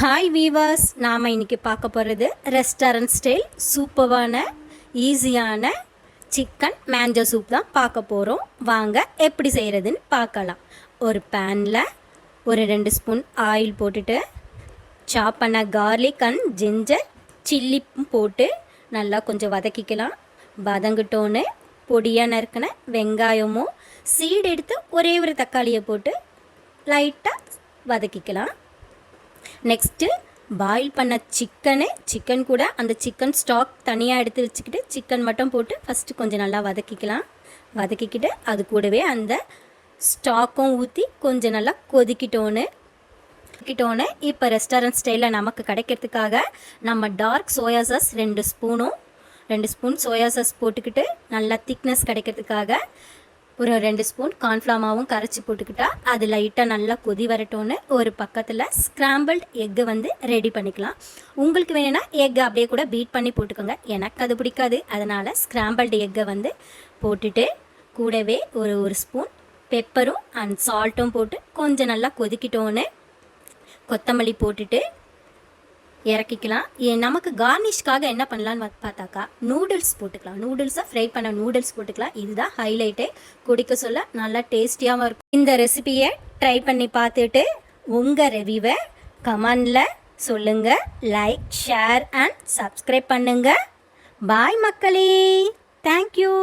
Hi viewers, நாம் இன்றைக்கி பார்க்க போகிறது ரெஸ்டாரண்ட் ஸ்டைல் சூப்பரான ஈஸியான சிக்கன் மேஞ்சோ சூப் தான் பார்க்க போகிறோம். வாங்க எப்படி செய்கிறதுன்னு பார்க்கலாம். ஒரு பேனில் ஒரு 2 ஸ்பூன் ஆயில் போட்டுட்டு சாப் பண்ண கார்லிக் அண்ட் ஜிஞ்சர் சில்லி போட்டு நல்லா கொஞ்சம் வதக்கிக்கலாம். வதங்கிட்டோன்னு பொடியாக நறுக்கின வெங்காயமும் சீடு எடுத்து ஒரே ஒரு தக்காளியை போட்டு லைட்டாக வதக்கிக்கலாம். நெக்ஸ்ட்டு பாயில் பண்ண சிக்கன் கூட அந்த சிக்கன் ஸ்டாக் தனியாக எடுத்து வச்சுக்கிட்டு சிக்கன் மட்டும் போட்டு ஃபஸ்ட்டு கொஞ்சம் நல்லா வதக்கிக்கிட்டு அது கூடவே அந்த ஸ்டாக்கும் ஊற்றி கொஞ்சம் நல்லா கொதிக்கிட்டோன்னு இப்போ ரெஸ்டாரண்ட் ஸ்டைலில் நமக்கு கிடைக்கிறதுக்காக நம்ம dark soya sauce 2 spoon soya sauce போட்டுக்கிட்டு நல்லா திக்னஸ் கிடைக்கிறதுக்காக ஒரு 2 ஸ்பூன் கார்ன்ஃப்ளவரும் கரைச்சி போட்டுக்கிட்டா அது லைட்டாக நல்லா கொதி வரட்டோன்னு ஒரு பக்கத்தில் ஸ்க்ராம்பிள்ட் எக்கு ரெடி பண்ணிக்கலாம். உங்களுக்கு வேணும்னா எக்கை அப்படியே கூட பீட் பண்ணி போட்டுக்கோங்க. எனக்கு அது பிடிக்காது, அதனால் ஸ்க்ராம்பிள்டு எக்கை போட்டுட்டு கூடவே ஒரு ஸ்பூன் பெப்பரும் அண்ட் சால்ட்டும் போட்டு கொஞ்சம் நல்லா கொதிக்கிட்டோன்னு கொத்தமல்லி போட்டுட்டு இறக்கிக்கலாம். நமக்கு கார்னிஷ்காக என்ன பண்ணலான்னு பார்த்தாக்கா நூடுல்ஸ் போட்டுக்கலாம். நூடுல்ஸை ஃப்ரை பண்ண நூடுல்ஸ் போட்டுக்கலாம். இதுதான் ஹைலைட்டே. குடிக்க சொல்ல நல்லா டேஸ்டியாகவும் இருக்கும். இந்த ரெசிபியை ட்ரை பண்ணி பார்த்துட்டு உங்கள் ரிவ்யூவை கமெண்டில் சொல்லுங்கள். லைக், ஷேர் அண்ட் சப்ஸ்கிரைப் பண்ணுங்கள். பாய் மக்களே, தேங்க்யூ.